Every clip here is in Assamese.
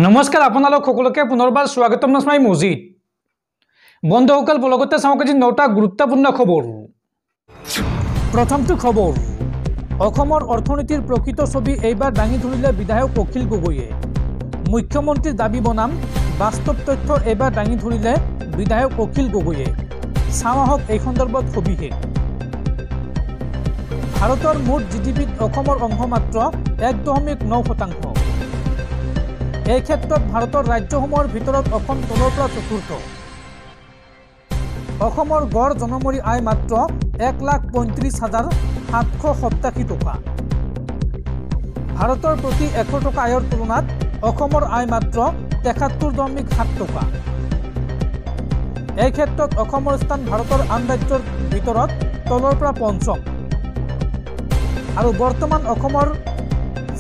নমস্কাৰ আপোনালোক সকলোকে পুনৰবাৰ স্বাগতম জনাই মজিদ বন্ধুসকল লগতে চাওক আজি 9টা গুৰুত্বপূৰ্ণ খবৰ। প্ৰথমটো খবৰ, অসমৰ অৰ্থনীতিৰ প্ৰকৃত ছবি এইবাৰ দাঙি ধৰিলে বিধায়ক অখিল গগৈয়ে। মুখ্যমন্ত্ৰীৰ দাবী বনাম বাস্তৱ তথ্য এইবাৰ দাঙি ধৰিলে বিধায়ক অখিল গগৈয়ে। চাওঁ আহক এই সন্দৰ্ভত সবিশেষ। ভাৰতৰ মুঠ জিডিপিত অসমৰ অংশ মাত্ৰ 1.9%। এই ক্ষেত্ৰত ভাৰতৰ ৰাজ্যসমূহৰ ভিতৰত অসম তলৰ পৰা চতুৰ্থ। অসমৰ গড় জনমূৰি আয় মাত্ৰ 1,35,787 টকা। ভাৰতৰ প্ৰতি 100 টকা আয়ৰ তুলনাত অসমৰ আয় মাত্ৰ 73.7 টকা। এই ক্ষেত্ৰত অসমৰ স্থান ভাৰতৰ আন ৰাজ্যৰ ভিতৰত তলৰ পৰা পঞ্চম। আৰু বৰ্তমান অসমৰ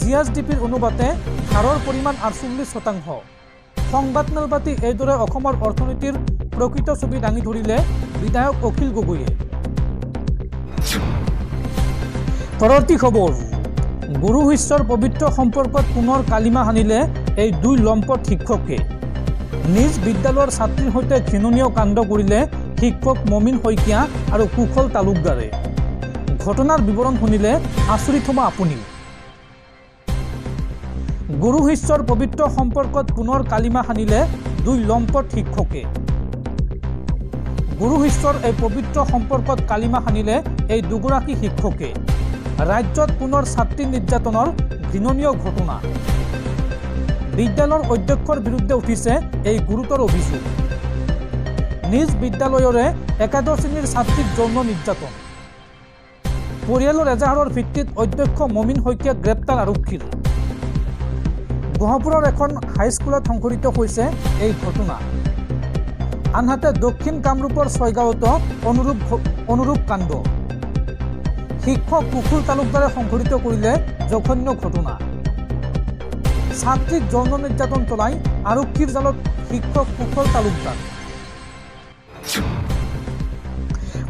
জিএছডিপিৰ অনুপাতে হাৰৰ পৰিমাণ 48%। সংবাদমেল পাতি এইদৰে অসমৰ অৰ্থনীতিৰ প্ৰকৃত ছবি দাঙি ধৰিলে বিধায়ক অখিল গগৈয়ে। পৰৱৰ্তী খবৰ, গুৰু শিষ্যৰ পবিত্ৰ সম্পৰ্কত পুনৰ কালিমা সানিলে এই দুই লম্পট শিক্ষকে। নিজ বিদ্যালয়ৰ ছাত্ৰীৰ সৈতে ঘৃণনীয় কাণ্ড কৰিলে শিক্ষক মমিন শইকীয়া আৰু কুশল তালুকদাৰে। ঘটনাৰ বিৱৰণ শুনিলে আচৰিত হ'ব আপুনি। গুৰু শিষ্যৰ পবিত্ৰ সম্পৰ্কত পুনৰ কালিমা সানিলে দুই লম্পট শিক্ষকে। গুৰু শিষ্যৰ এই পবিত্ৰ সম্পৰ্কত কালিমা সানিলে এই দুগৰাকী শিক্ষকে। ৰাজ্যত পুনৰ ছাত্ৰী নিৰ্যাতনৰ ঘৃণনীয় ঘটনা। বিদ্যালয়ৰ অধ্যক্ষৰ বিৰুদ্ধে উঠিছে এই গুৰুতৰ অভিযোগ। নিজ বিদ্যালয়ৰে একাদশ শ্ৰেণীৰ ছাত্ৰীক যৌন নিৰ্যাতন। পৰিয়ালৰ এজাহাৰৰ ভিত্তিত অধ্যক্ষ মমিন শইকীয়াক গ্ৰেপ্তাৰ আৰক্ষীৰ। গহপুৰৰ এখন হাইস্কুলত সংঘটিত হৈছে এই ঘটনা। আনহাতে দক্ষিণ কামৰূপৰ ছয়গাঁৱতো অনুৰূপ কাণ্ড। শিক্ষক কুশল তালুকদাৰে সংঘটিত কৰিলে জঘন্য ঘটনা। ছাত্ৰীক যৌন নিৰ্যাতন চলাই আৰক্ষীৰ জালত শিক্ষক কুশল তালুকদাৰ।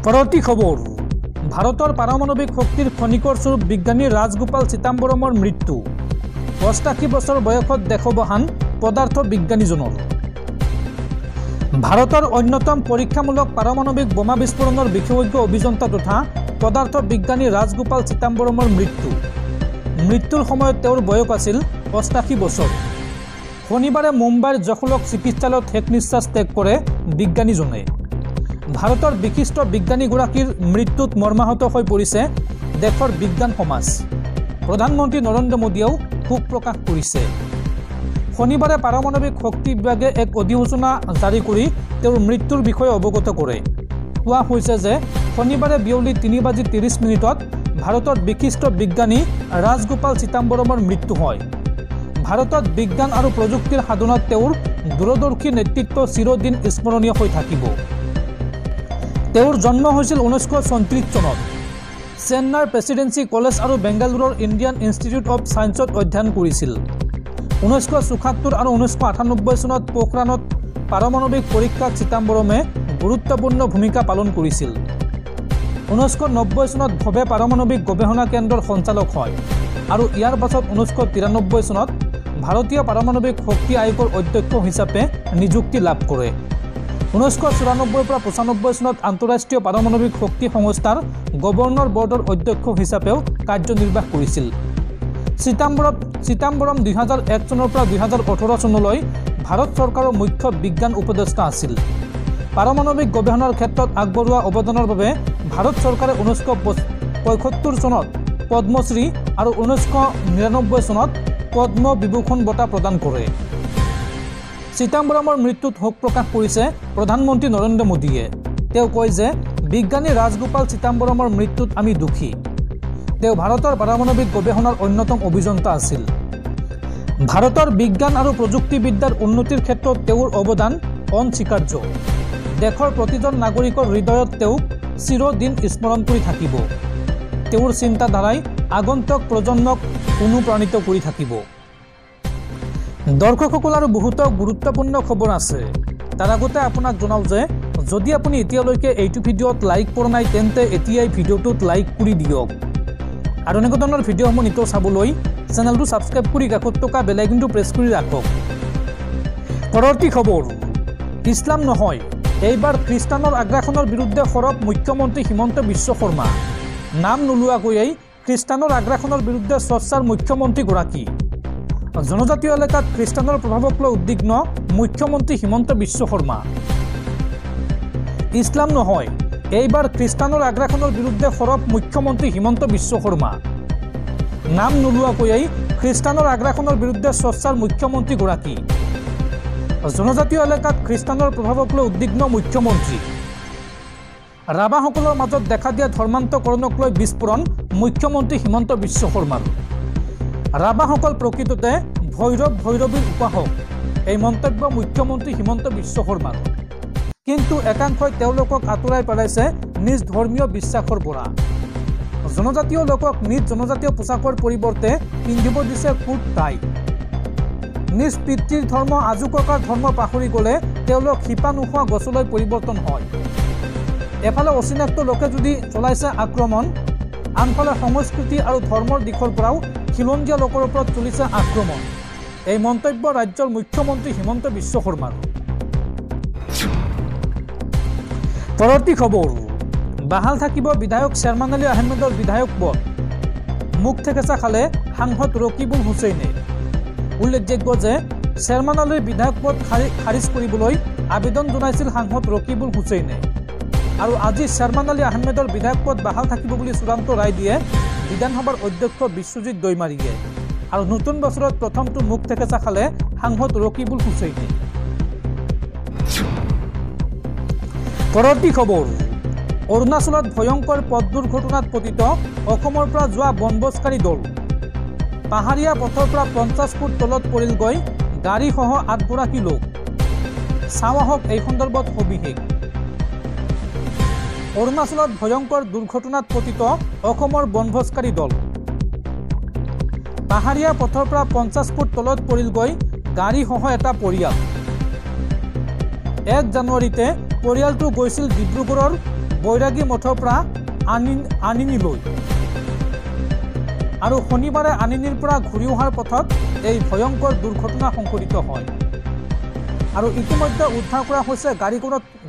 পৰৱৰ্তী খবৰ, ভাৰতৰ পাৰমাণৱিক শক্তিৰ খনিকৰ স্বৰূপ বিজ্ঞানী ৰাজগোপাল চিদাম্বৰমৰ মৃত্যু। ৮৫ বছৰ বয়সত দেশবহান পদাৰ্থ বিজ্ঞানীজনৰ। ভাৰতৰ অন্যতম পৰীক্ষামূলক পাৰমাণৱিক বোমা বিস্ফোৰণৰ বিশেষজ্ঞ অভিযন্তা তথা পদাৰ্থ বিজ্ঞানী ৰাজগোপাল চিদাম্বৰমৰ মৃত্যু। মৃত্যুৰ সময়ত তেওঁৰ বয়স আছিল ৮৫ বছৰ। শনিবাৰে মুম্বাইৰ যশোলক চিকিৎসালয়ত শেষ নিশ্বাস ত্যাগ কৰে বিজ্ঞানীজনে। ভাৰতৰ বিশিষ্ট বিজ্ঞানীগৰাকীৰ মৃত্যুত মৰ্মাহত হৈ পৰিছে দেশৰ বিজ্ঞান সমাজ। প্ৰধানমন্ত্ৰী নৰেন্দ্ৰ মোদীয়েও শোক প্ৰকাশ কৰিছে। শনিবাৰে পাৰমাণৱিক শক্তি বিভাগে এক অধিসূচনা জাৰি কৰি তেওঁৰ মৃত্যুৰ বিষয়ে অৱগত কৰে। কোৱা হৈছে যে শনিবাৰে বিয়লি 3:30 ভাৰতৰ বিশিষ্ট বিজ্ঞানী ৰাজগোপাল চিদাম্বৰমৰ মৃত্যু হয়। ভাৰতত বিজ্ঞান আৰু প্ৰযুক্তিৰ সাধনাত তেওঁৰ দূৰদৰ্শী নেতৃত্ব চিৰদিন স্মৰণীয় হৈ থাকিব। তেওঁৰ জন্ম হৈছিল 1934 চনত। চেন্নাইৰ প্ৰেচিডেন্সি কলেজ আৰু বেংগালুৰুৰ ইণ্ডিয়ান ইনষ্টিটিউট অৱ ছায়েন্সত অধ্যয়ন কৰিছিল। 1974 আৰু 1998 চনত পোখৰাণত পাৰমাণৱিক পৰীক্ষাত চিদাম্বৰমে গুৰুত্বপূৰ্ণ ভূমিকা পালন কৰিছিল। 1990 চনত ভৱে পাৰমাণৱিক গৱেষণা কেন্দ্ৰৰ সঞ্চালক হয় আৰু ইয়াৰ পাছত 1993 চনত ভাৰতীয় পাৰমাণৱিক শক্তি আয়োগৰ অধ্যক্ষ হিচাপে নিযুক্তি লাভ কৰে। 1994 পৰা 95 চনত আন্তঃৰাষ্ট্ৰীয় পাৰমাণৱিক শক্তি সংস্থাৰ গভৰ্ণৰ বৰ্ডৰ অধ্যক্ষ হিচাপেও কাৰ্যনিৰ্বাহ কৰিছিল। চিদাম্বৰম 2001 চনৰ পৰা 2018 চনলৈ ভাৰত চৰকাৰৰ মুখ্য বিজ্ঞান উপদেষ্টা আছিল। পাৰমাণৱিক গৱেষণাৰ ক্ষেত্ৰত আগবঢ়োৱা অৱদানৰ বাবে ভাৰত চৰকাৰে 1975 চনত পদ্মশ্ৰী আৰু 1999 চনত পদ্ম বিভূষণ বঁটা প্ৰদান কৰে। চিদাম্বৰমৰ মৃত্যুত শোক প্ৰকাশ কৰিছে প্ৰধানমন্ত্ৰী নৰেন্দ্ৰ মোদীয়ে। তেওঁ কয় যে বিজ্ঞানী ৰাজগোপাল চিদাম্বৰমৰ মৃত্যুত আমি দুখী। তেওঁ ভাৰতৰ পাৰমাণৱিক গৱেষণাৰ অন্যতম অভিযন্তা আছিল। ভাৰতৰ বিজ্ঞান আৰু প্ৰযুক্তিবিদ্যাৰ উন্নতিৰ ক্ষেত্ৰত তেওঁৰ অৱদান অনস্বীকাৰ্য। দেশৰ প্ৰতিজন নাগৰিকৰ হৃদয়ত তেওঁক চিৰদিন স্মৰণ কৰি থাকিব। তেওঁৰ চিন্তাধাৰাই আগন্তুক প্ৰজন্মক অনুপ্ৰাণিত কৰি থাকিব। দৰ্শকসকল আৰু বহুতো গুৰুত্বপূৰ্ণ খবৰ আছে। তাৰ আগতে আপোনাক জনাওঁ যে যদি আপুনি এতিয়ালৈকে এইটো ভিডিঅ'ত লাইক কৰা নাই তেন্তে এতিয়াই ভিডিঅ'টোত লাইক কৰি দিয়ক। আৰু এনেকুৱা ধৰণৰ ভিডিঅ'সমূহ নিতৌ চাবলৈ চেনেলটো সাবস্ক্ৰাইব কৰি কাষত থকা বেল আইকনটো প্ৰেছ কৰি ৰাখক। পৰৱৰ্তী খবৰ, ইছলাম নহয় এইবাৰ খ্ৰীষ্টানৰ আগ্ৰাসনৰ বিৰুদ্ধে সৰব মুখ্যমন্ত্ৰী হিমন্ত বিশ্ব শৰ্মা। নাম নোলোৱাকৈয়ে খ্ৰীষ্টানৰ আগ্ৰাসনৰ বিৰুদ্ধে চৰ্চাৰ মুখ্যমন্ত্ৰীগৰাকী। জনজাতীয় এলেকাত খ্ৰীষ্টানৰ প্ৰভাৱক লৈ উদ্বিগ্ন মুখ্যমন্ত্ৰী হিমন্ত বিশ্ব শৰ্মা। ইছলাম নহয় এইবাৰ খ্ৰীষ্টানৰ আগ্ৰাসনৰ বিৰুদ্ধে সৰব মুখ্যমন্ত্ৰী হিমন্ত বিশ্ব শৰ্মা। নাম নোলোৱাকৈয়ে খ্ৰীষ্টানৰ আগ্ৰাসনৰ বিৰুদ্ধে চৰ্চাৰ মুখ্যমন্ত্ৰীগৰাকী। জনজাতীয় এলেকাত খ্ৰীষ্টানৰ প্ৰভাৱক লৈ উদ্বিগ্ন মুখ্যমন্ত্ৰী। ৰাভাসকলৰ মাজত দেখা দিয়া ধৰ্মান্তকৰণক লৈ বিস্ফোৰণ মুখ্যমন্ত্ৰী হিমন্ত বিশ্ব শৰ্মাৰ। ৰাভাসকল প্ৰকৃততে ভৈৰৱীৰ উপাসক, এই মন্তব্য মুখ্যমন্ত্ৰী হিমন্ত বিশ্ব শৰ্মাৰ। কিন্তু একাংশই তেওঁলোকক আঁতৰাই পেলাইছে নিজ ধৰ্মীয় বিশ্বাসৰ পৰা। জনজাতীয় লোকক নিজ জনজাতীয় পোছাকৰ পৰিৱৰ্তে পিন্ধিব দিছে কুট টাই। নিজ পিতৃৰ ধৰ্ম আজু ককাৰ ধৰ্ম পাহৰি গ'লে তেওঁলোক শিপা নোহোৱা গছলৈ পৰিৱৰ্তন হয়। এফালে অচিনাক্ত লোকে যদি চলাইছে আক্ৰমণ, আনফালে সংস্কৃতি আৰু ধৰ্মৰ দিশৰ পৰাও খিলঞ্জীয়া লোকৰ ওপৰত চলিছে আক্ৰমণ। এই মন্তব্য ৰাজ্যৰ মুখ্যমন্ত্ৰী হিমন্ত বিশ্ব শৰ্মাৰ। পৰৱৰ্তী খবৰ, বাহাল থাকিব বিধায়ক শ্বেৰমান আলী আহমেদৰ বিধায়ক পদ। মুখ থেকেচা খালে সাংসদ ৰকিবুল হুছেইনে। উল্লেখযোগ্য যে শ্বেৰমান আলীৰ বিধায়ক পদ খাৰিজ কৰিবলৈ আবেদন জনাইছিল সাংসদ ৰকিবুল হুছেইনে। আৰু আজি শ্বেৰমান আলী আহমেদৰ বিধায়ক পদ বাহাল থাকিব বুলি চূড়ান্ত ৰায় দিয়ে বিধানসভাৰ অধ্যক্ষ বিশ্বজিৎ দৈমাৰীয়ে। আৰু নতুন বছৰত প্ৰথমটো মুখ থেকেচা খালে সাংসদ ৰকিবুল হুছেইনে। পৰৱৰ্তী খবৰ, অৰুণাচলত ভয়ংকৰ পথ দুৰ্ঘটনাত পতিত অসমৰ পৰা যোৱা বনভোজকাৰী দল। পাহাৰীয়া পথৰ পৰা 50 ফুট তলত পৰিলগৈ গাড়ীসহ 8গৰাকী লোক। চাওঁ আহক এই সন্দৰ্ভত সবিশেষ। অৰুণাচলত ভয়ংকৰ দুৰ্ঘটনাত পতিত অসমৰ বনভোজকাৰী দল। পাহাৰীয়া পথৰ পৰা 50 ফুট তলত পৰিলগৈ গাড়ীসহ এটা পৰিয়াল। 1 জানুৱাৰীতে পৰিয়ালটো গৈছিল ডিব্ৰুগড়ৰ বৈৰাগী মঠৰ পৰা আনিনীলৈ। আৰু শনিবাৰে আনিনীৰ পৰা ঘূৰি অহাৰ পথত এই ভয়ংকৰ দুৰ্ঘটনা সংঘটিত হয়। আৰু ইতিমধ্যে উদ্ধাৰ কৰা হৈছে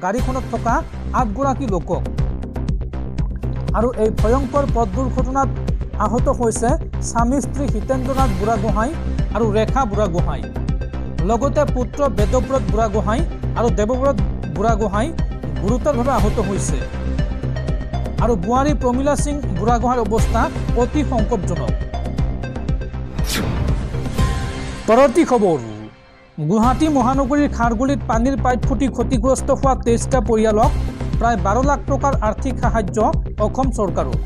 গাড়ীখনত থকা 8গৰাকী লোকক। আৰু এই ভয়ংকৰ পথ দুৰ্ঘটনাত আহত হৈছে স্বামী স্ত্ৰী হিতেন্দ্ৰনাথ বুঢ়াগোহাঁই আৰু ৰেখা বুঢ়াগোহাঁই, লগতে পুত্ৰ বেদব্ৰত বুঢ়াগোহাঁই আৰু দেৱব্ৰত বুঢ়াগোহাঁই গুৰুতৰভাৱে আহত হৈছে। আৰু বোৱাৰী প্ৰমীলা সিং বুঢ়াগোহাঁইৰ অৱস্থা অতি সংকটজনক। পৰৱৰ্তী খবৰ, গুৱাহাটী মহানগৰীৰ খাৰগুলিত পানীৰ পাইপ ফুটি ক্ষতিগ্ৰস্ত হোৱা 23টা পৰিয়ালক প্ৰায় 12 লাখ টকাৰ আৰ্থিক সাহায্য অসম চৰকাৰৰ।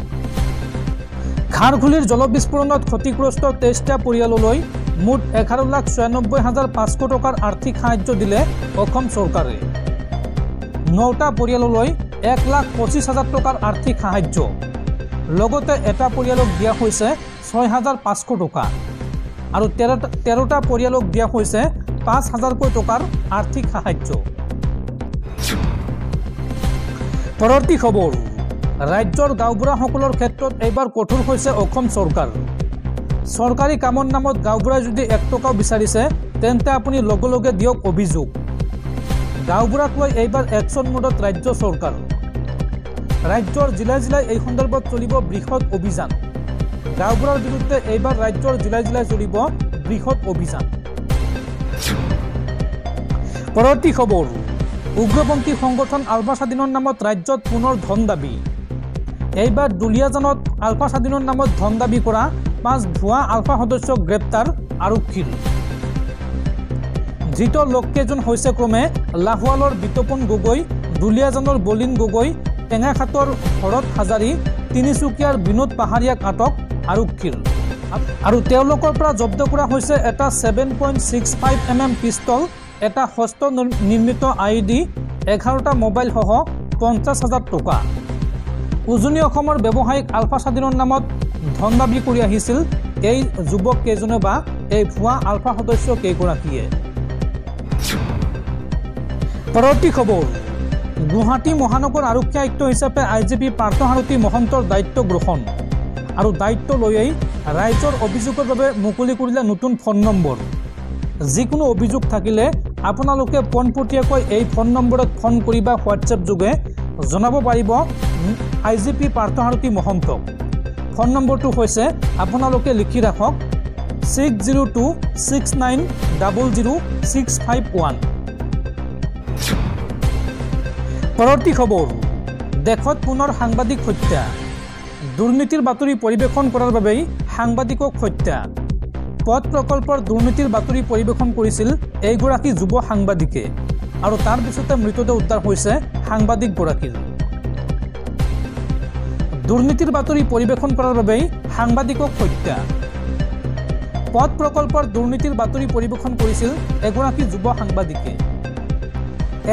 খাৰঘুলিৰ জলবিস্ফোৰণত ক্ষতিগ্ৰস্ত 23টা পৰিয়াললৈ মুঠ 11,96,500 টকাৰ আৰ্থিক সাহায্য দিলে অসম চৰকাৰে। 9টা পৰিয়াললৈ 1,25,000 টকাৰ আৰ্থিক সাহায্য, লগতে এটা পৰিয়ালক দিয়া হৈছে 6,500 টকা আৰু 13টা পৰিয়ালক দিয়া হৈছে 5,000কৈ টকাৰ আৰ্থিক সাহায্য। পৰৱৰ্তী খবৰ, ৰাজ্যৰ গাঁওবুঢ়াসকলৰ ক্ষেত্ৰত এইবাৰ কঠোৰ হৈছে অসম চৰকাৰ। চৰকাৰী কামৰ নামত গাঁওবুঢ়াই যদি 1 টকাও বিচাৰিছে তেন্তে আপুনি লগে লগে দিয়ক অভিযোগ। গাঁওবুঢ়াক লৈ এইবাৰ একশ্যন মোডত ৰাজ্য চৰকাৰ। ৰাজ্যৰ জিলাই জিলাই এই সন্দৰ্ভত চলিব বৃহৎ অভিযান। গাঁওবুঢ়াৰ বিৰুদ্ধে এইবাৰ ৰাজ্যৰ জিলাই জিলাই চলিব বৃহৎ অভিযান। পৰৱৰ্তী খবৰ, উগ্ৰপন্থী সংগঠন আলফা স্বাধীনৰ নামত ৰাজ্যত পুনৰ ধন দাবী। এইবাৰ দুলীয়াজানত আলফা স্বাধীনৰ নামত ধন দাবী কৰা 5 ভুৱা আলফা সদস্যক গ্ৰেপ্তাৰ আৰক্ষীৰ। ধৃত লোককেইজন হৈছে ক্ৰমে লাহোৱালৰ বিতপন গগৈ, দুলীয়াজানৰ বলিন গগৈ, টেঙাখাটৰ ভৰত হাজাৰী, তিনিচুকীয়াৰ বিনোদ পাহাৰীয়াক আটক আৰক্ষীৰ। আৰু তেওঁলোকৰ পৰা জব্দ কৰা হৈছে এটা 7.65 mm পিষ্টল, এটা হস্ত নিৰ্মিত IED, 11টা মোবাইল সহ 50,000 টকা। উজনি অসমৰ ব্যৱসায়িক আলফা স্বাধীনৰ নামত ধন দাবী কৰি আহিছিল এই যুৱক কেইজনে বা এই ভুৱা আলফা সদস্য কেইগৰাকীয়ে। পৰৱৰ্তী খবৰ, গুৱাহাটী মহানগৰ আৰক্ষী আয়ুক্ত হিচাপে IGP পাৰ্থসাৰথী মহন্তৰ দায়িত্ব গ্ৰহণ আৰু দায়িত্ব লৈয়েই ৰাইজৰ অভিযোগৰ বাবে মুকলি কৰিলে নতুন ফোন নম্বৰ। যিকোনো অভিযোগ থাকিলে আপোনালোকে পোনপটীয়াকৈ এই ফোন নম্বৰত ফোন কৰি বা হোৱাটছএপ যোগে জনাব পাৰিব IGP পাৰ্থসাৰথী মহন্তক। ফোন নম্বৰটো হৈছে আপোনালোকে লিখি ৰাখক 6026900651। পৰৱৰ্তী খবৰ, দেশত পুনৰ সাংবাদিক হত্যা। দুৰ্নীতিৰ বাতৰি পৰিৱেশন কৰাৰ বাবেই সাংবাদিকক হত্যা। পথ প্ৰকল্পৰ দুৰ্নীতিৰ বাতৰি পৰিৱেশন কৰিছিল এইগৰাকী যুৱ সাংবাদিকে আৰু তাৰ পিছতে মৃতদেহ উদ্ধাৰ হৈছে সাংবাদিকগৰাকীৰ। দুৰ্নীতিৰ বাতৰি পৰিৱেশন কৰাৰ বাবেই সাংবাদিকক হত্যা। পথ প্ৰকল্পৰ দুৰ্নীতিৰ বাতৰি পৰিৱেশন কৰিছিল এগৰাকী যুৱ সাংবাদিকে।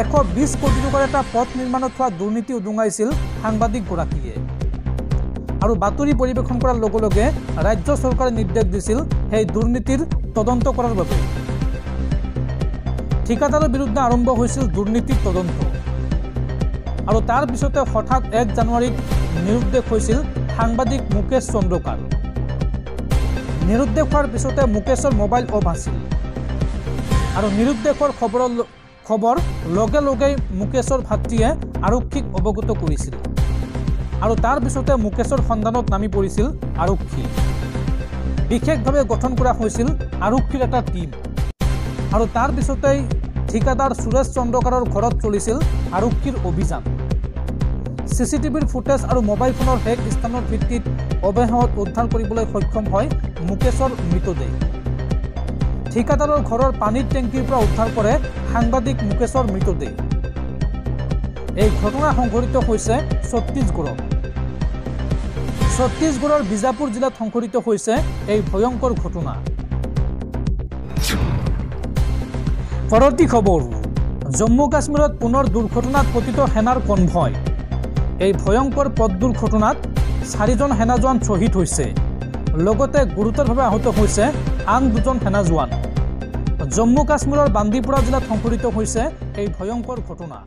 120 কোটি টকাৰ এটা পথ নিৰ্মাণত হোৱা দুৰ্নীতি উদঙাইছিল সাংবাদিকগৰাকীয়ে আৰু বাতৰি পৰিৱেশন কৰাৰ লগে লগে ৰাজ্য চৰকাৰে নিৰ্দেশ দিছিল সেই দুৰ্নীতিৰ তদন্ত কৰাৰ বাবে। ঠিকাদাৰৰ বিৰুদ্ধে আৰম্ভ হৈছিল দুৰ্নীতিৰ তদন্ত আৰু তাৰ পিছতে হঠাৎ 1 জানুৱাৰীত নিৰুদ্দেশ হৈছিল সাংবাদিক মুকেশ চন্দ্ৰকাৰ। নিৰুদ্দেশ হোৱাৰ পিছতে মুকেশৰ মোবাইল অফ আছিল আৰু নিৰুদ্দেশৰ খবৰ লগে লগেই মুকেশৰ ভাতৃয়ে আৰক্ষীক অৱগত কৰিছিল আৰু তাৰ পিছতে মুকেশৰ সন্ধানত নামি পৰিছিল আৰক্ষী। বিশেষভাৱে গঠন কৰা হৈছিল আৰক্ষীৰ এটা টীম আৰু তাৰ পিছতেই ঠিকাদাৰ সুৰেশ চন্দ্ৰকাৰৰ ঘৰত চলিছিল আৰক্ষীৰ অভিযান। CCTVৰ ফুটেজ আৰু মোবাইল ফোনৰ হেক স্থানৰ ভিত্তিত অৱশেষত উদ্ধাৰ কৰিবলৈ সক্ষম হয় মুকেশৰ মৃতদেহ। ঠিকাদাৰৰ ঘৰৰ পানীৰ টেংকিৰ পৰা উদ্ধাৰ কৰে সাংবাদিক মুকেশৰ মৃতদেহ। এই ঘটনা সংঘটিত হৈছে ছত্তীশগড়ত। ছত্তীশগড়ৰ বিজাপুৰ জিলাত সংঘটিত হৈছে এই ভয়ংকৰ ঘটনা। পৰৱৰ্তী খবৰ, জম্মু কাশ্মীৰত পুনৰ দুৰ্ঘটনাত পতিত সেনাৰ কনভয়। এই ভয়ংকৰ পথ দুৰ্ঘটনাত 4জন সেনা জোৱান শ্বহীদ হৈছে, লগতে গুৰুতৰভাৱে আহত হৈছে আন 2জন সেনা জোৱান। জম্মু কাশ্মীৰৰ বান্দিপুৰা জিলাত সংঘটিত হৈছে এই ভয়ংকৰ ঘটনা।